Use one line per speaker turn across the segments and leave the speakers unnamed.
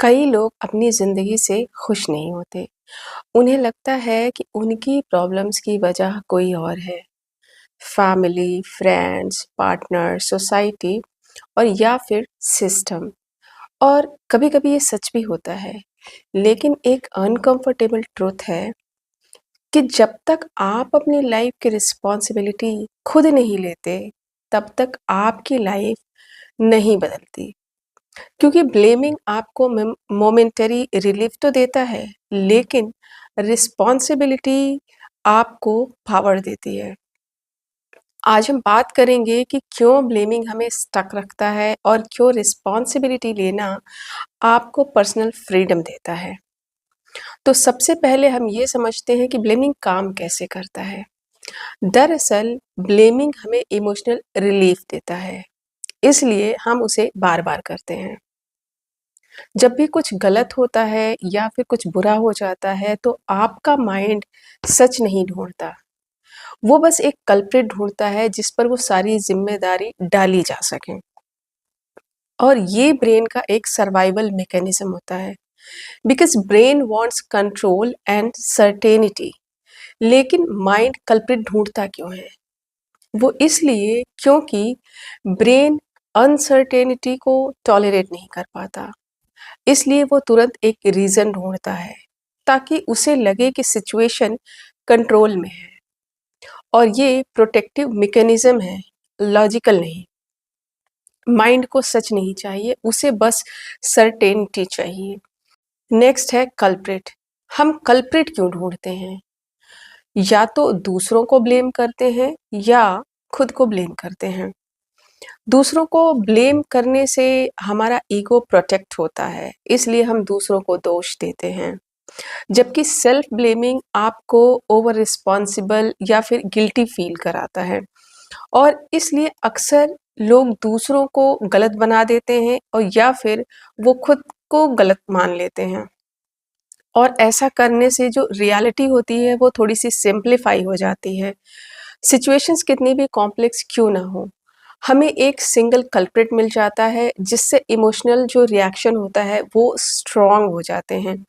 कई लोग अपनी ज़िंदगी से खुश नहीं होते। उन्हें लगता है कि उनकी प्रॉब्लम्स की वजह कोई और है। फैमिली, फ्रेंड्स, पार्टनर, सोसाइटी और या फिर सिस्टम। और कभी-कभी ये सच भी होता है। लेकिन एक अनकंफर्टेबल ट्रुथ है कि जब तक आप अपनी लाइफ की रिस्पॉन्सिबिलिटी खुद नहीं लेते, तब तक आपकी लाइफ नहीं बदलती। क्योंकि ब्लेमिंग आपको मोमेंटरी रिलीफ तो देता है, लेकिन रिस्पॉन्सिबिलिटी आपको पावर देती है। आज हम बात करेंगे कि क्यों ब्लेमिंग हमें स्टक रखता है और क्यों रिस्पॉन्सिबिलिटी लेना आपको पर्सनल फ्रीडम देता है। तो सबसे पहले हम ये समझते हैं कि ब्लेमिंग काम कैसे करता है। दरअसल ब्लेमिंग हमें इमोशनल रिलीफ देता है, इसलिए हम उसे बार-बार करते हैं। जब भी कुछ गलत होता है या फिर कुछ बुरा हो जाता है तो आपका माइंड सच नहीं ढूँढता। वो बस एक कल्प्रिट ढूँढता है जिस पर वो सारी ज़िम्मेदारी डाली जा सके। और ये ब्रेन का एक सर्वाइवल मैकेनिज़्म होता है, because brain wants control and certainty. लेकिन माइंड कल्प्रिट ढूँढता क्यों है? वो इसलिए क्योंकि ब्रेन अनसर्टेनिटी को टॉलरेट नहीं कर पाता। इसलिए वो तुरंत एक रीज़न ढूँढता है, ताकि उसे लगे कि सिचुएशन कंट्रोल में है। और ये प्रोटेक्टिव मैकेनिज़्म है, लॉजिकल नहीं। माइंड को सच नहीं चाहिए, उसे बस सर्टेनिटी चाहिए। नेक्स्ट है कल्प्रिट। हम कल्प्रिट क्यों ढूँढते हैं? या तो दूसरों को ब्लेम करते हैं या खुद को ब्लेम करते हैं। दूसरों को ब्लेम करने से हमारा ईगो प्रोटेक्ट होता है, इसलिए हम दूसरों को दोष देते हैं। जबकि सेल्फ ब्लेमिंग आपको ओवर रिस्पॉन्सिबल या फिर गिल्टी फील कराता है और इसलिए अक्सर लोग दूसरों को गलत बना देते हैं और या फिर वो खुद को गलत मान लेते हैं। और ऐसा करने से जो रियलिटी होती है वो थोड़ी-सी सिंप्लीफाई हो जाती है। सिचुएशंस कितनी भी कॉम्प्लेक्स क्यों ना हो, हमें एक सिंगल कल्प्रिट मिल जाता है जिससे इमोशनल जो रिएक्शन होता है वो स्ट्रॉन्ग हो जाते हैं।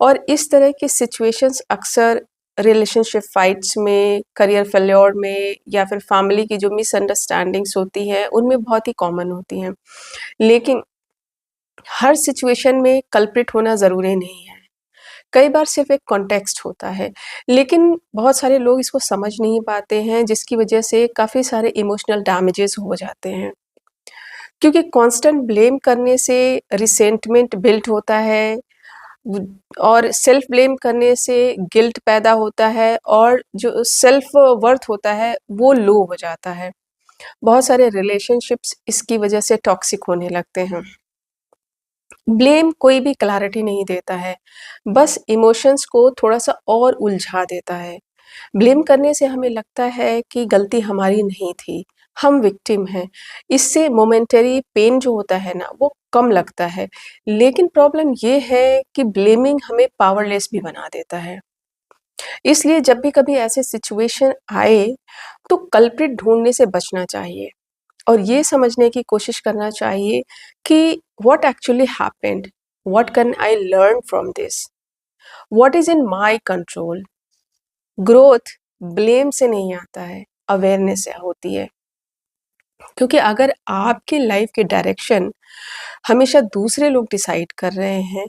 और इस तरह की सिचुएशंस अक्सर रिलेशनशिप फाइट्स में, करियर फेल्योर में या फिर फैमिली की जो मिसअंडरस्टैंडिंग्स होती हैं, उनमें बहुत ही कॉमन होती हैं। लेकिन हर सिचुएशन में कल्प्रिट होना ज़रूरी नहीं है। कई बार सिर्फ एक कॉन्टेक्स्ट होता है, लेकिन बहुत सारे लोग इसको समझ नहीं पाते हैं, जिसकी वजह से काफ़ी सारे इमोशनल डैमेजेस हो जाते हैं। क्योंकि कांस्टेंट ब्लेम करने से रिसेंटमेंट बिल्ड होता है और सेल्फ ब्लेम करने से गिल्ट पैदा होता है और जो सेल्फ वर्थ होता है वो लो हो जाता है। बहुत सारे रिलेशनशिप्स इसकी वजह से टॉक्सिक होने लगते हैं। ब्लेम कोई भी क्लैरिटी नहीं देता है, बस इमोशंस को थोड़ा-सा और उलझा देता है। ब्लेम करने से हमें लगता है कि गलती हमारी नहीं थी, हम विक्टिम हैं। इससे मोमेंटरी पेन जो होता है ना, वो कम लगता है। लेकिन प्रॉब्लम ये है कि ब्लेमिंग हमें पावरलेस भी बना देता है। इसलिए जब भी कभी ऐसे सिचुएशन आए, तो कल्प्रिट ढूँढने से बचना चाहिए। और ये समझने की कोशिश करना चाहिए कि what actually happened, what can I learn from this, what is in my control. Growth blame से नहीं आता है, अवेयरनेस से होती है। क्योंकि अगर आपकी लाइफ की डायरेक्शन हमेशा दूसरे लोग डिसाइड कर रहे हैं,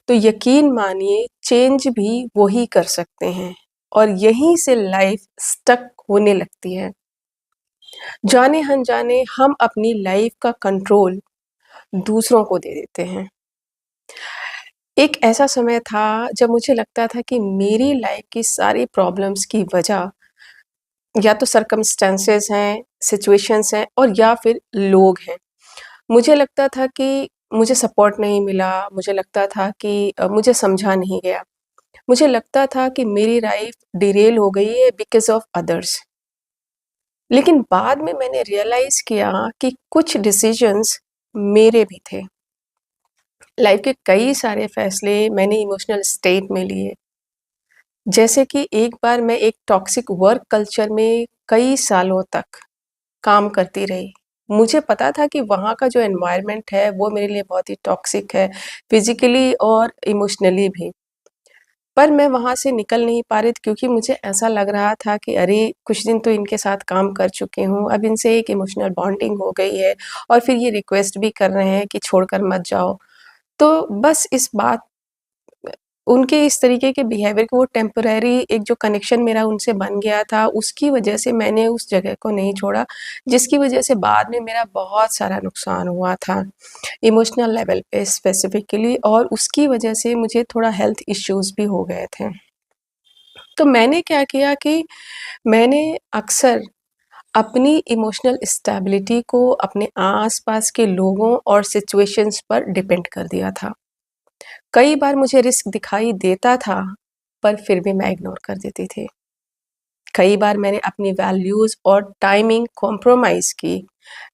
तो यकीन मानिए चेंज भी वही कर सकते हैं और यहीं से लाइफ स्टक होने लगती है। जाने अनजाने हम अपनी लाइफ का कंट्रोल दूसरों को दे देते हैं। एक ऐसा समय था जब मुझे लगता था कि मेरी लाइफ की सारी प्रॉब्लम्स की वजह या तो सर्कमस्टेंसेस हैं, सिचुएशंस हैं और या फिर लोग हैं। मुझे लगता था कि मुझे सपोर्ट नहीं मिला, मुझे लगता था कि मुझे समझा नहीं गया। मुझे लगता था कि मेरी लाइफ डिरेल हो गई है बिकॉज़ ऑफ अदर्स। लेकिन बाद में मैंने रियलाइज़ किया कि कुछ डिसीजंस मेरे भी थे। लाइफ के कई सारे फैसले मैंने इमोशनल स्टेट में लिए। जैसे कि एक बार मैं एक टॉक्सिक वर्क कल्चर में कई सालों तक काम करती रही, मुझे पता था कि वहाँ का जो एनवायरनमेंट है वो मेरे लिए बहुत ही टॉक्सिक है, फिज़िकली और इमोशनली भी। पर मैं वहाँ से निकल नहीं पा रही थी क्योंकि मुझे ऐसा लग रहा था कि अरे! कुछ दिन तो इनके साथ काम कर चुकी हूँ, अब इनसे एक इमोशनल बॉन्डिंग हो गई है और फिर ये रिक्वेस्ट भी कर रहे हैं कि छोड़कर मत जाओ। तो बस इस बात उनके इस तरीके के बिहेवियर को वो टेम्परेरी एक जो कनेक्शन मेरा उनसे बन गया था, उसकी वजह से मैंने उस जगह को नहीं छोड़ा, जिसकी वजह से बाद में मेरा बहुत सारा नुकसान हुआ था, इमोशनल लेवल पे स्पेसिफिकली और उसकी वजह से मुझे थोड़ा हेल्थ इश्यूज़ भी हो गए थे। तो मैंने क्या किया कि मैंने अक्सर अपनी इमोशनल स्टेबिलिटी को अपने आस-पास के लोगों और सिचुएशंस पर डिपेंड कर दिया था। कई बार मुझे रिस्क दिखाई देता था, पर फिर भी मैं इग्नोर कर देती थी। कई बार मैंने अपनी वैल्यूज़ और टाइमिंग कॉम्प्रोमाइज़ की,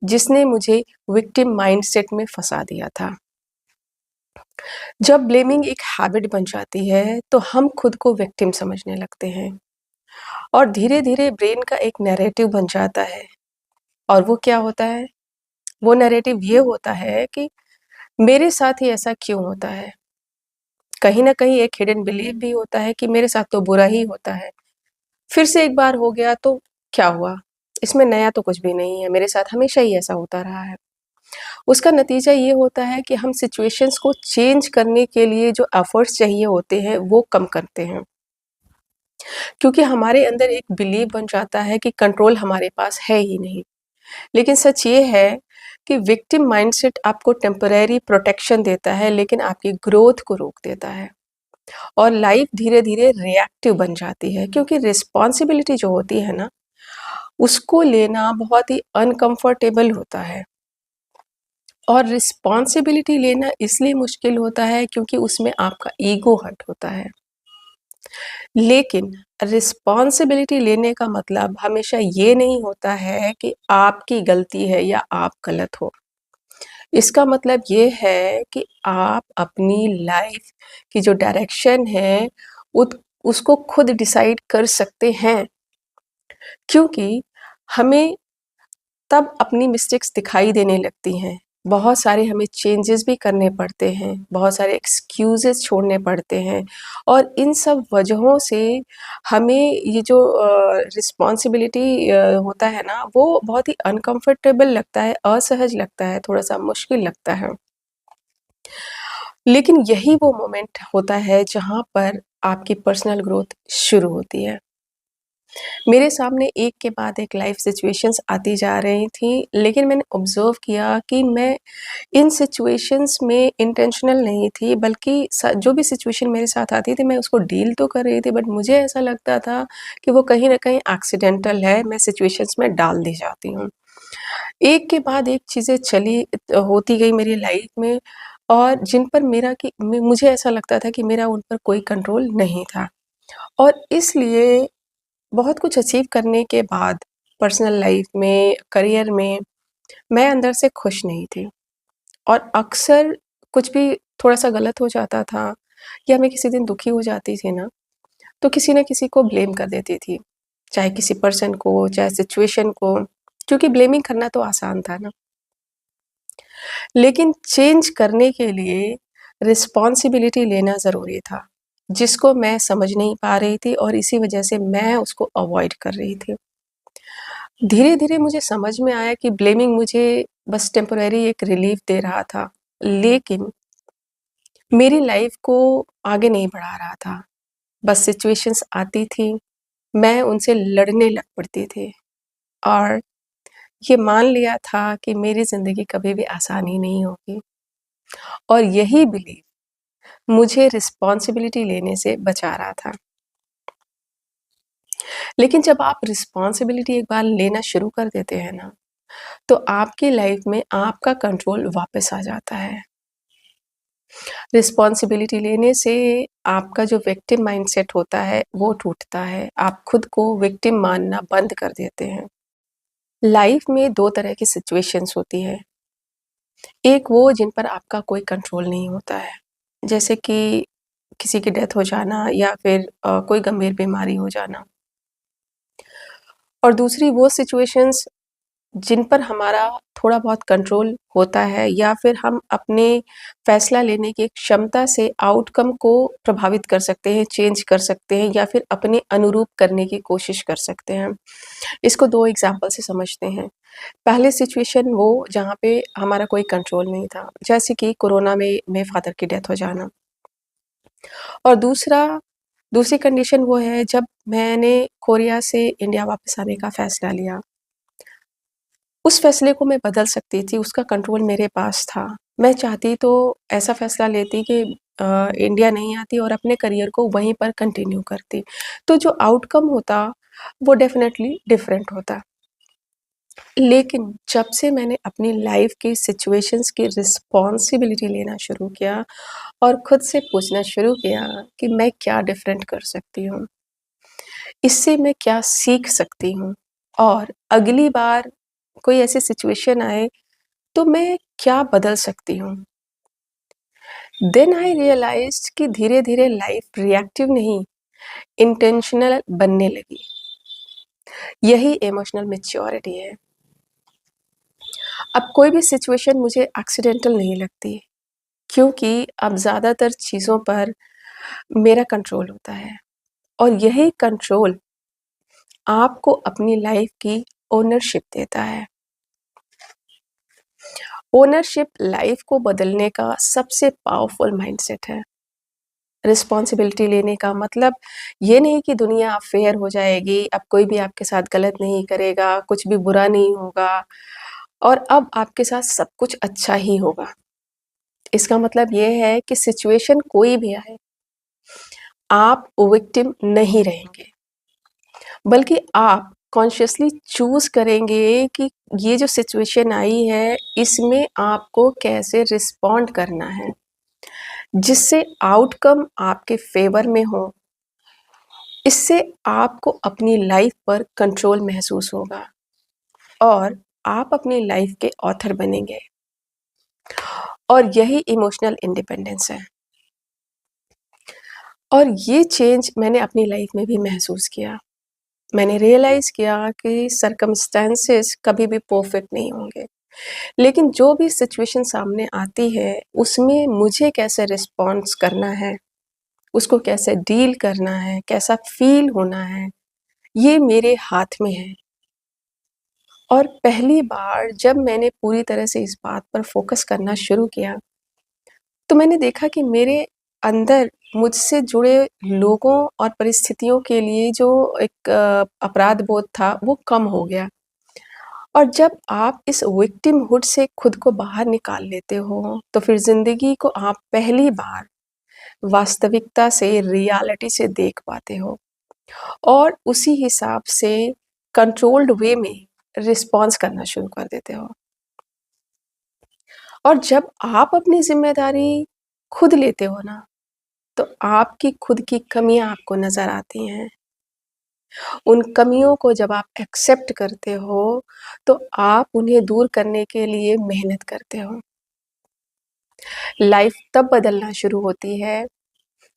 जिसने मुझे विक्टिम माइंडसेट में फँसा दिया था। जब ब्लेमिंग एक हैबिट बन जाती है, तो हम खुद को विक्टिम समझने लगते हैं और धीरे-धीरे ब्रेन का एक नैरेटिव बन जाता है और वो क्या होता है? वो नैरेटिव ये होता है कि मेरे साथ ही ऐसा क्यों होता है? कहीं न कहीं एक हिडन बिलीफ भी होता है कि मेरे साथ तो बुरा ही होता है। फिर से एक बार हो गया तो क्या हुआ? इसमें नया तो कुछ भी नहीं है, मेरे साथ हमेशा ही ऐसा होता रहा है। उसका नतीजा ये होता है कि हम सिचुएशंस को चेंज करने के लिए जो एफर्ट्स चाहिए होते हैं, वो कम करते हैं। क्योंकि हमारे अंदर एक बिलीव बन जाता है कि कंट्रोल हमारे पास है ही नहीं। लेकिन सच ये है कि विक्टिम माइंडसेट आपको टेम्परेरी प्रोटेक्शन देता है, लेकिन आपकी ग्रोथ को रोक देता है और लाइफ धीरे-धीरे रिएक्टिव बन जाती है क्योंकि रिस्पॉन्सिबिलिटी जो होती है ना, उसको लेना बहुत ही अनकम्फर्टेबल होता है और रिस्पॉन्सिबिलिटी लेना इसलिए मुश्किल होता है क्योंकि उसमें आपका ईगो हर्ट होता है। लेकिन रिस्पॉन्सिबिलिटी लेने का मतलब हमेशा ये नहीं होता है कि आपकी गलती है या आप गलत हो। इसका मतलब ये है कि आप अपनी लाइफ की जो डायरेक्शन है, उसको खुद डिसाइड कर सकते हैं क्योंकि हमें तब अपनी मिस्टेक्स दिखाई देने लगती हैं। बहुत सारे हमें चेंजेस भी करने पड़ते हैं, बहुत सारे एक्सक्यूज़ेज़ छोड़ने पड़ते हैं और इन सब वजहों से हमें ये जो रिस्पॉन्सिबिलिटी होता है ना, वो बहुत ही अनकम्फ़र्टेबल लगता है, असहज लगता है, थोड़ा-सा मुश्किल लगता है। लेकिन यही वो मोमेंट होता है जहाँ पर आपकी पर्सनल ग्रोथ शुरू होती है। मेरे सामने एक के बाद एक लाइफ सिचुएशंस आती जा रही थी, लेकिन मैंने ऑब्ज़र्व किया कि मैं इन सिचुएशंस में इंटेंशनल नहीं थी, बल्कि जो भी सिचुएशन मेरे साथ आती थी, मैं उसको डील तो कर रही थी, बट मुझे ऐसा लगता था कि वो कहीं न कहीं एक्सीडेंटल है, मैं सिचुएशंस में डाल दी जाती हूँ। एक के बाद एक चीज़ें होती गई मेरी लाइफ में और जिन पर मुझे ऐसा लगता था कि मेरा उन पर कोई कंट्रोल नहीं था और इसलिए बहुत कुछ अचीव करने के बाद पर्सनल लाइफ में, करियर में, मैं अंदर से खुश नहीं थी और अक्सर कुछ भी थोड़ा-सा गलत हो जाता था या मैं किसी दिन दुखी हो जाती थी ना, तो किसी न किसी को ब्लेम कर देती थी। चाहे किसी पर्सन को, चाहे सिचुएशन को, क्योंकि ब्लेमिंग करना तो आसान था ना। लेकिन चेंज करने के लिए रिस्पॉन्सिबिलिटी लेना ज़रूरी था, जिसको मैं समझ नहीं पा रही थी और इसी वजह से मैं उसको अवॉइड कर रही थी। धीरे-धीरे मुझे समझ में आया कि ब्लेमिंग मुझे बस टेम्परेरी एक रिलीफ दे रहा था, लेकिन मेरी लाइफ़ को आगे नहीं बढ़ा रहा था। बस सिचुएशंस आती थी, मैं उनसे लड़ने लग पड़ती थी और ये मान लिया था कि मेरी ज़िंदगी कभी भी आसान ही नहीं होगी और यही बिलीफ मुझे रिस्पॉन्सिबिलिटी लेने से बचा रहा था। लेकिन जब आप रिस्पॉन्सिबिलिटी एक बार लेना शुरू कर देते हैं ना, तो आपकी लाइफ में आपका कंट्रोल वापस आ जाता है। रिस्पॉन्सिबिलिटी लेने से आपका जो विक्टिम माइंडसेट होता है, वो टूटता है। आप खुद को विक्टिम मानना बंद कर देते हैं। लाइफ में 2 तरह की सिचुएशंस होती हैं। एक वो जिन पर आपका कोई कंट्रोल नहीं होता है, जैसे कि किसी की डेथ हो जाना या फिर कोई गंभीर बीमारी हो जाना। और दूसरी वो सिचुएशंस जिन पर हमारा थोड़ा बहुत कंट्रोल होता है या फिर हम अपने फैसला लेने की क्षमता से आउटकम को प्रभावित कर सकते हैं, चेंज कर सकते हैं या फिर अपने अनुरूप करने की कोशिश कर सकते हैं। इसको 2 एग्ज़ाम्पल से समझते हैं। पहले सिचुएशन वो जहाँ पे हमारा कोई कंट्रोल नहीं था, जैसे कि कोरोना में मेरे फादर की डेथ हो जाना। और दूसरी कंडीशन वो है जब मैंने कोरिया से इंडिया वापस आने का फ़ैसला लिया। उस फ़ैसले को मैं बदल सकती थी, उसका कंट्रोल मेरे पास था। मैं चाहती तो ऐसा फ़ैसला लेती कि इंडिया नहीं आती और अपने करियर को वहीं पर कंटिन्यू करती। तो जो आउटकम होता, वो डेफ़िनेटली डिफ़रेंट होता। लेकिन जब से मैंने अपनी लाइफ़ की सिचुएशंस की रिस्पॉन्सिबिलिटी लेना शुरू किया और खुद से पूछना शुरू किया कि मैं क्या डिफ़रेंट कर सकती हूँ? इससे मैं क्या सीख सकती हूँ? और अगली बार कोई ऐसी सिचुएशन आए तो मैं क्या बदल सकती हूँ? देन आई रियलाइज़्ड कि धीरे-धीरे लाइफ़ रिएक्टिव नहीं, इंटेंशनल बनने लगी। यही इमोशनल मैच्योरिटी है। अब कोई भी सिचुएशन मुझे एक्सीडेंटल नहीं लगती, क्योंकि अब ज़्यादातर चीज़ों पर मेरा कंट्रोल होता है और यही कंट्रोल आपको अपनी लाइफ़ की ओनरशिप देता है। ओनरशिप लाइफ़ को बदलने का सबसे पावरफुल माइंडसेट है। रिस्पॉन्सिबिलिटी लेने का मतलब ये नहीं कि दुनिया फेयर हो जाएगी, अब कोई भी आपके साथ गलत नहीं करेगा, कुछ भी बुरा नहीं होगा और अब आपके साथ सब कुछ अच्छा ही होगा। इसका मतलब ये है कि सिचुएशन कोई भी आए, आप विक्टिम नहीं रहेंगे, बल्कि आप कॉन्शियसली चूज़ करेंगे कि ये जो सिचुएशन आई है, इसमें आपको कैसे रिस्पॉन्ड करना है, जिससे आउटकम आपके फ़ेवर में हो। इससे आपको अपनी लाइफ़ पर कंट्रोल महसूस होगा और आप अपनी लाइफ़ के ऑथर बनेंगे और यही इमोशनल इंडिपेंडेंस है। और ये चेंज मैंने अपनी लाइफ़ में भी महसूस किया। मैंने रियलाइज़ किया कि सर्कमस्टेंसेस कभी भी परफेक्ट नहीं होंगे, लेकिन जो भी सिचुएशन सामने आती है, उसमें मुझे कैसे रिस्पॉन्स करना है, उसको कैसे डील करना है, कैसा फ़ील होना है, ये मेरे हाथ में है। और पहली बार जब मैंने पूरी तरह से इस बात पर फ़ोकस करना शुरू किया, तो मैंने देखा कि मेरे अंदर मुझसे जुड़े लोगों और परिस्थितियों के लिए जो एक अपराध बोध था, वो कम हो गया। और जब आप इस विक्टिमहुड से खुद को बाहर निकाल लेते हो, तो फिर ज़िंदगी को आप पहली बार वास्तविकता से, रियलिटी से देख पाते हो और उसी हिसाब से कंट्रोल्ड वे में रिस्पॉन्स करना शुरू कर देते हो। और जब आप अपनी ज़िम्मेदारी खुद लेते हो ना, तो आपकी खुद की कमियाँ आपको नज़र आती हैं। उन कमियों को जब आप एक्सेप्ट करते हो, तो आप उन्हें दूर करने के लिए मेहनत करते हो। लाइफ़ तब बदलना शुरू होती है,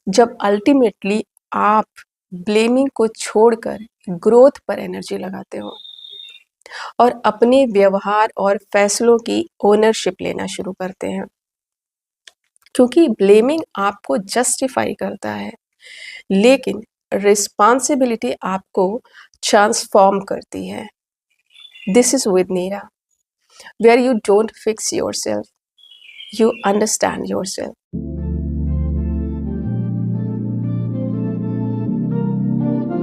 जब अल्टीमेटली आप ब्लेमिंग को छोड़कर ग्रोथ पर एनर्जी लगाते हो और अपने व्यवहार और फैसलों की ओनरशिप लेना शुरू करते हैं। क्योंकि ब्लेमिंग आपको जस्टिफाई करता है, लेकिन रिस्पॉन्सिबिलिटी आपको ट्रांसफॉर्म करती है। This is with Neera, where you don't fix yourself, you understand yourself.